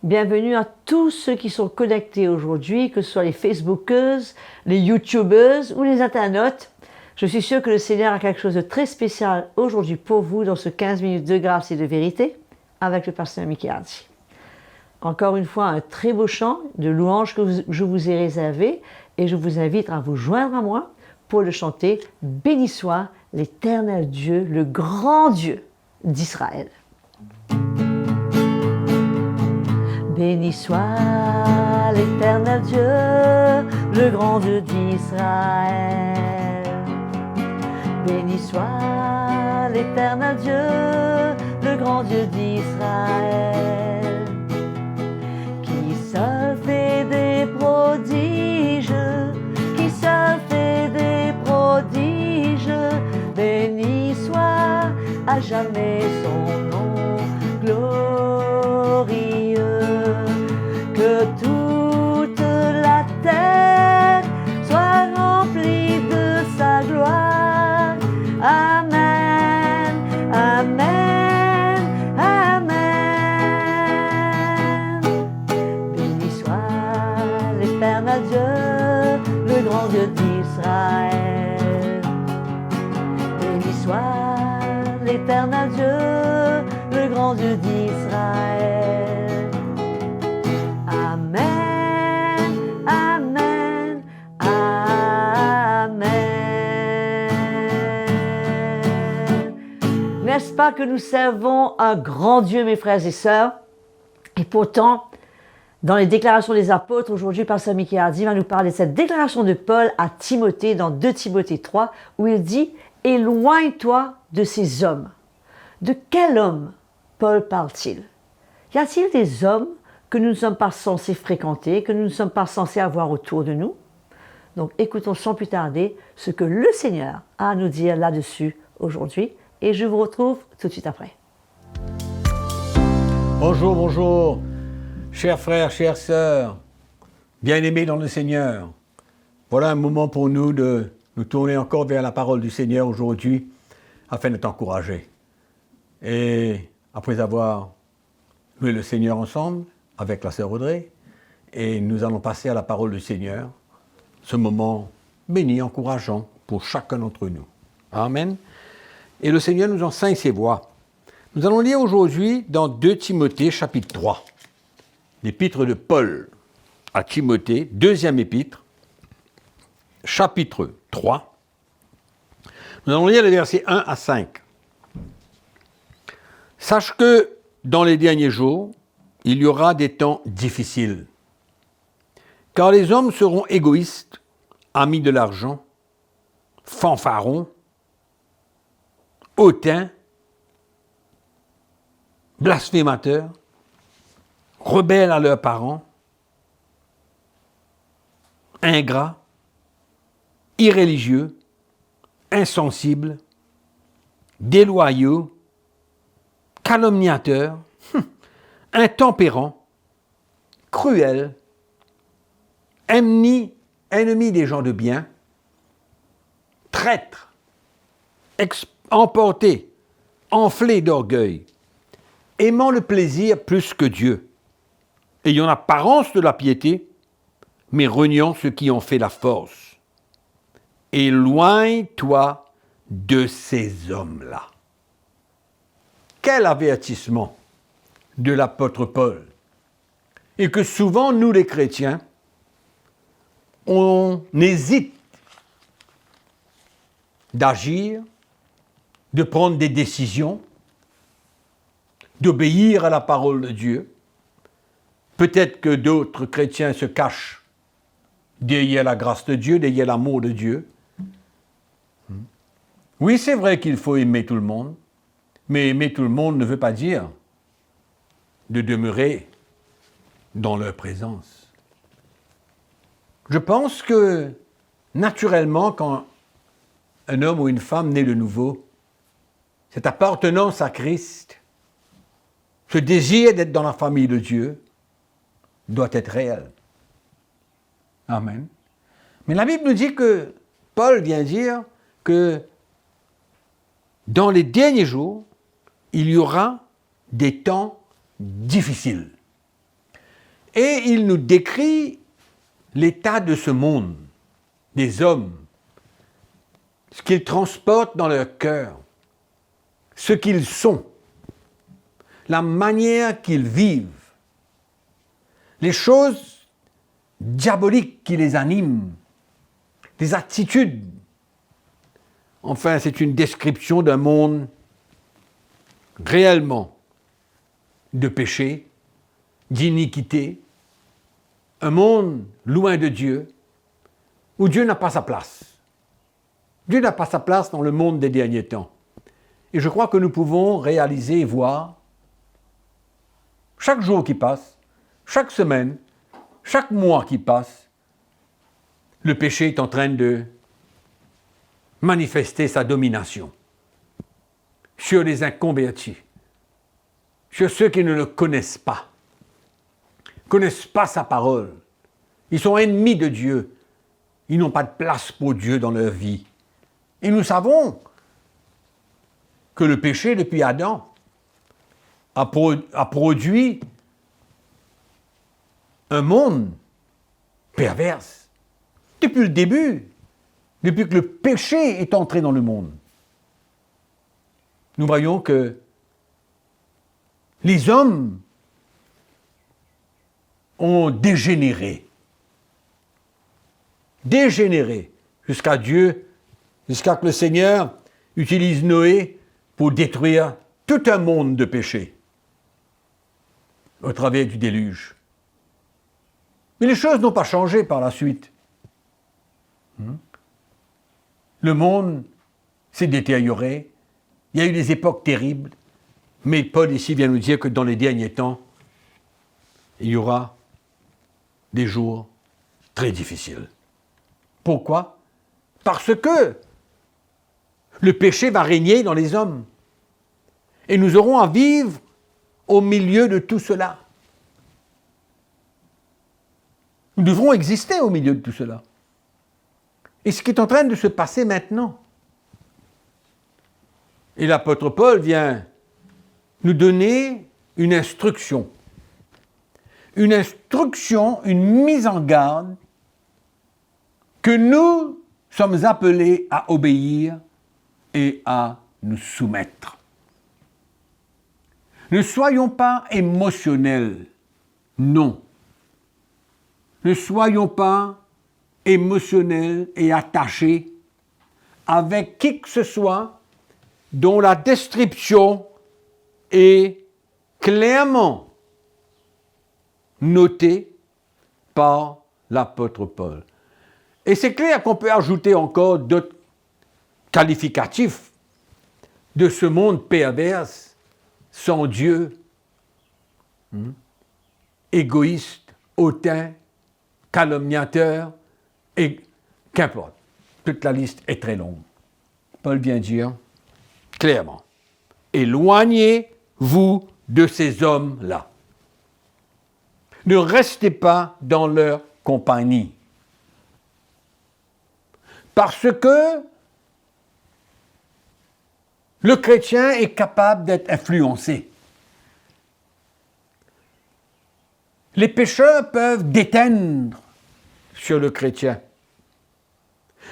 Bienvenue à tous ceux qui sont connectés aujourd'hui, que ce soit les Facebookeuses, les YouTubeuses ou les internautes. Je suis sûre que le Seigneur a quelque chose de très spécial aujourd'hui pour vous dans ce 15 minutes de grâce et de vérité avec le pasteur Mickey Hardy. Encore une fois, un très beau chant de louange que je vous ai réservé et je vous invite à vous joindre à moi pour le chanter. Béni soit l'Éternel Dieu, le grand Dieu d'Israël. Béni soit l'Éternel Dieu, le grand Dieu d'Israël. Béni soit l'Éternel Dieu, le grand Dieu d'Israël, qui seul fait des prodiges, qui seul fait des prodiges. Béni soit à jamais son nom glorieux. Que toute la terre soit remplie de sa gloire. Amen, amen, amen. Béni soit l'Éternel Dieu, le grand Dieu d'Israël. Béni soit l'Éternel Dieu, le grand Dieu d'Israël. Amen, amen, amen. N'est-ce pas que nous servons un grand Dieu, mes frères et sœurs? Et pourtant, dans les déclarations des apôtres, aujourd'hui, pasteur Mickey Hardy va nous parler de cette déclaration de Paul à Timothée dans 2 Timothée 3, où il dit « Éloigne-toi de ces hommes ». De quel homme Paul parle-t-il? Y a-t-il des hommes que nous ne sommes pas censés fréquenter, que nous ne sommes pas censés avoir autour de nous? Donc écoutons sans plus tarder ce que le Seigneur a à nous dire là-dessus aujourd'hui, et je vous retrouve tout de suite après. Bonjour, bonjour, chers frères, chères sœurs, bien-aimés dans le Seigneur. Voilà un moment pour nous de nous tourner encore vers la parole du Seigneur aujourd'hui, afin de t'encourager. Et après avoir loué le Seigneur ensemble, avec la sœur Audrey, et nous allons passer à la parole du Seigneur, ce moment béni, encourageant pour chacun d'entre nous. Amen. Et le Seigneur nous enseigne ses voies. Nous allons lire aujourd'hui dans 2 Timothée chapitre 3, l'épître de Paul à Timothée, deuxième épître, chapitre 3. Nous allons lire les versets 1 à 5. Sache que dans les derniers jours, il y aura des temps difficiles, car les hommes seront égoïstes, amis de l'argent, fanfarons, hautains, blasphémateurs, rebelles à leurs parents, ingrats, irréligieux, insensibles, déloyaux, calomniateurs, intempérants, cruels, ennemis des gens de bien, traîtres, emportés, enflés d'orgueil, aimant le plaisir plus que Dieu, ayant l'apparence de la piété, mais reniant ce qui en fait la force. Éloigne-toi de ces hommes-là. Quel avertissement de l'apôtre Paul! Et que souvent, nous les chrétiens, on hésite d'agir, de prendre des décisions, d'obéir à la parole de Dieu. Peut-être que d'autres chrétiens se cachent derrière la grâce de Dieu, derrière l'amour de Dieu. Oui, c'est vrai qu'il faut aimer tout le monde, mais aimer tout le monde ne veut pas dire de demeurer dans leur présence. Je pense que, naturellement, quand un homme ou une femme naît de nouveau, cette appartenance à Christ, ce désir d'être dans la famille de Dieu, doit être réel. Amen. Mais la Bible nous dit que, Paul vient dire que dans les derniers jours, il y aura des temps difficiles. Et il nous décrit l'état de ce monde, des hommes, ce qu'ils transportent dans leur cœur, ce qu'ils sont, la manière qu'ils vivent, les choses diaboliques qui les animent, les attitudes. Enfin, c'est une description d'un monde réellement de péché, d'iniquité, un monde loin de Dieu, où Dieu n'a pas sa place. Dieu n'a pas sa place dans le monde des derniers temps. Et je crois que nous pouvons réaliser et voir, chaque jour qui passe, chaque semaine, chaque mois qui passe, le péché est en train de manifester sa domination sur les inconvertis, sur ceux qui ne le connaissent pas sa parole. Ils sont ennemis de Dieu. Ils n'ont pas de place pour Dieu dans leur vie. Et nous savons que le péché, depuis Adam, a produit un monde perverse. Depuis le début, depuis que le péché est entré dans le monde, nous voyons que les hommes ont dégénéré jusqu'à que le Seigneur utilise Noé pour détruire tout un monde de péché au travers du déluge. Mais les choses n'ont pas changé par la suite. Le monde s'est détérioré, il y a eu des époques terribles, mais Paul ici vient nous dire que dans les derniers temps, il y aura des jours très difficiles. Pourquoi? Parce que le péché va régner dans les hommes. Et nous aurons à vivre au milieu de tout cela. Nous devrons exister au milieu de tout cela. Et ce qui est en train de se passer maintenant. Et l'apôtre Paul vient nous donner une instruction. Une instruction, une mise en garde que nous sommes appelés à obéir et à nous soumettre. Ne soyons pas émotionnels, non. Ne soyons pas émotionnels et attachés avec qui que ce soit dont la description est clairement notée par l'apôtre Paul. Et c'est clair qu'on peut ajouter encore d'autres qualificatifs de ce monde perverse, sans Dieu, égoïste, hautain, calomniateur, et qu'importe. Toute la liste est très longue. Paul vient dire clairement, éloignez-vous de ces hommes-là. Ne restez pas dans leur compagnie. Parce que le chrétien est capable d'être influencé. Les pécheurs peuvent déteindre sur le chrétien,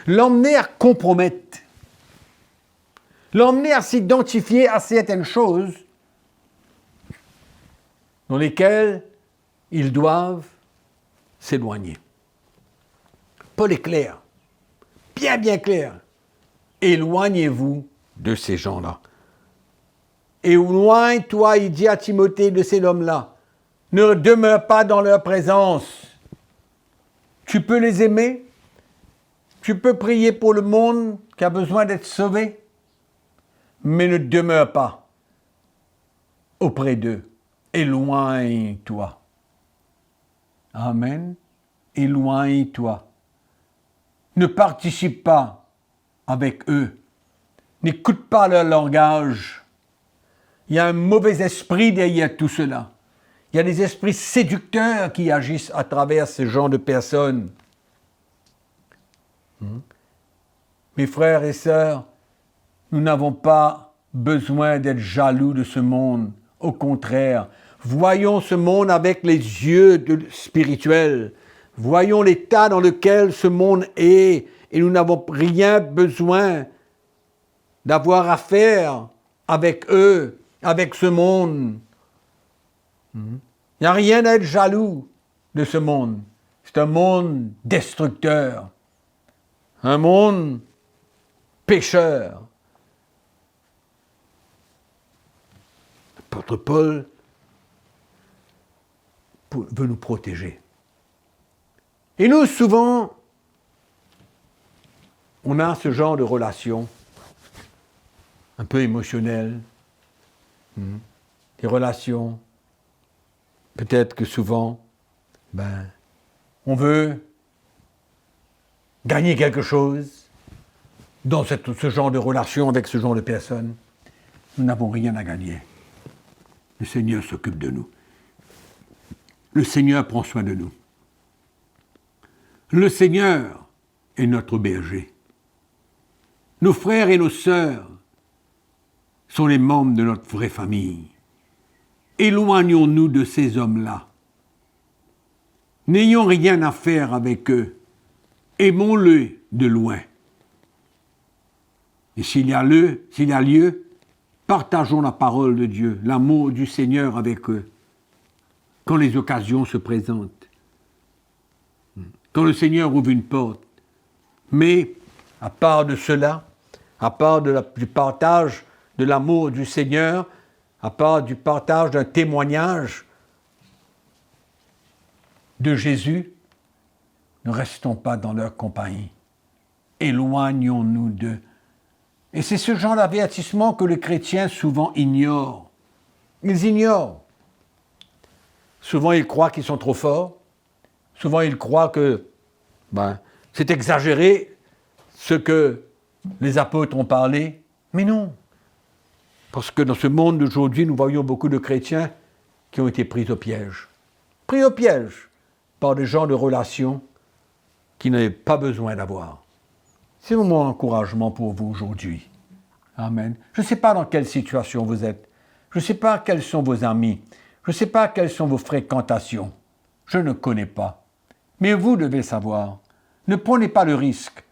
l'emmener à compromettre, l'emmener à s'identifier à certaines choses dans lesquelles ils doivent s'éloigner. Paul est clair, bien clair. Éloignez-vous de ces gens-là. Éloigne-toi, il dit à Timothée, de ces hommes-là. Ne demeure pas dans leur présence. Tu peux les aimer. Tu peux prier pour le monde qui a besoin d'être sauvé. Mais ne demeure pas auprès d'eux. Éloigne-toi. Amen. Éloigne-toi. Ne participe pas avec eux. N'écoute pas leur langage. Il y a un mauvais esprit derrière tout cela. Il y a des esprits séducteurs qui agissent à travers ce genre de personnes. Mes frères et sœurs, nous n'avons pas besoin d'être jaloux de ce monde. Au contraire, Voyons ce monde avec les yeux spirituels. Voyons l'état dans lequel ce monde est et nous n'avons rien besoin d'avoir affaire avec eux, avec ce monde. Il n'y a rien à être jaloux de ce monde. C'est un monde destructeur, un monde pécheur. L'apôtre Paul veut nous protéger. Et nous, souvent, on a ce genre de relation un peu émotionnelle, des relations, peut-être que souvent, on veut gagner quelque chose dans ce genre de relation avec ce genre de personnes. Nous n'avons rien à gagner. Le Seigneur s'occupe de nous. Le Seigneur prend soin de nous. Le Seigneur est notre berger. Nos frères et nos sœurs sont les membres de notre vraie famille. Éloignons-nous de ces hommes-là. N'ayons rien à faire avec eux. Aimons-les de loin. Et s'il y a lieu, partageons la parole de Dieu, l'amour du Seigneur avec eux, quand les occasions se présentent. Quand le Seigneur ouvre une porte. Mais, à part de cela, à part du partage de l'amour du Seigneur, à part du partage d'un témoignage de Jésus, ne restons pas dans leur compagnie. Éloignons-nous d'eux. Et c'est ce genre d'avertissement que les chrétiens souvent ignorent. Ils ignorent. Souvent, ils croient qu'ils sont trop forts. Souvent, ils croient que c'est exagéré ce que les apôtres ont parlé. Mais non. Parce que dans ce monde d'aujourd'hui, nous voyons beaucoup de chrétiens qui ont été pris au piège. Pris au piège par des gens de relations qu'ils n'avaient pas besoin d'avoir. C'est mon encouragement pour vous aujourd'hui. Amen. Je ne sais pas dans quelle situation vous êtes. Je ne sais pas quels sont vos amis. Je ne sais pas quelles sont vos fréquentations. Je ne connais pas. Mais vous devez savoir. Ne prenez pas le risque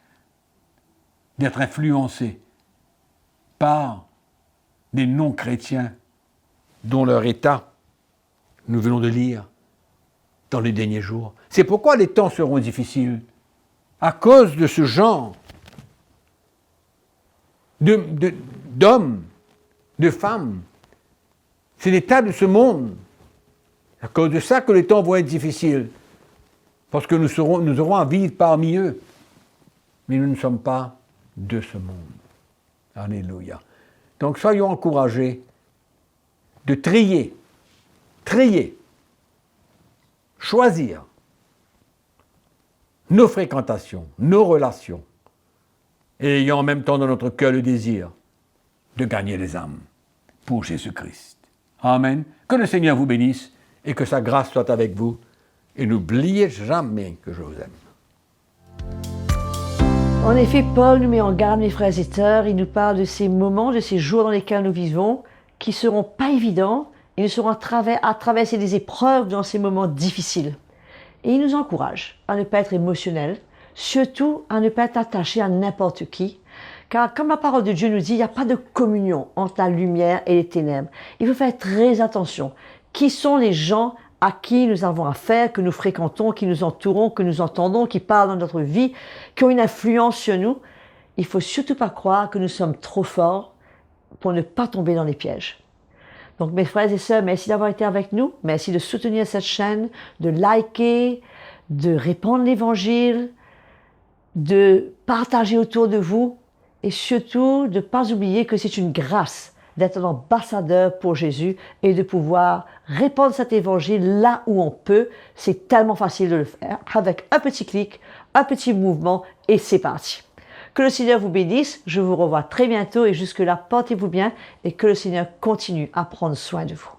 d'être influencé par des non-chrétiens dont leur état, nous venons de lire, dans les derniers jours. C'est pourquoi les temps seront difficiles. À cause de ce genre d'hommes, de femmes. C'est l'état de ce monde. À cause de ça que les temps vont être difficiles. Parce que nous aurons à vivre parmi eux. Mais nous ne sommes pas de ce monde. Alléluia. Donc soyons encouragés de trier, choisir nos fréquentations, nos relations, et ayant en même temps dans notre cœur le désir de gagner les âmes pour Jésus-Christ. Amen. Que le Seigneur vous bénisse et que sa grâce soit avec vous. Et n'oubliez jamais que je vous aime. En effet, Paul nous met en garde, mes frères et sœurs. Il nous parle de ces moments, de ces jours dans lesquels nous vivons, qui ne seront pas évidents et nous serons à traverser des épreuves dans ces moments difficiles. Et il nous encourage à ne pas être émotionnel, surtout à ne pas être attaché à n'importe qui. Car comme la parole de Dieu nous dit, il n'y a pas de communion entre la lumière et les ténèbres. Il faut faire très attention. Qui sont les gens à qui nous avons affaire, que nous fréquentons, qui nous entourons, que nous entendons, qui parlent dans notre vie, qui ont une influence sur nous? Il ne faut surtout pas croire que nous sommes trop forts pour ne pas tomber dans les pièges. Donc mes frères et sœurs, merci d'avoir été avec nous, merci de soutenir cette chaîne, de liker, de répandre l'évangile, de partager autour de vous et surtout de ne pas oublier que c'est une grâce d'être un ambassadeur pour Jésus et de pouvoir répandre cet évangile là où on peut. C'est tellement facile de le faire avec un petit clic, un petit mouvement et c'est parti. Que le Seigneur vous bénisse, je vous revois très bientôt et jusque-là, portez-vous bien et que le Seigneur continue à prendre soin de vous.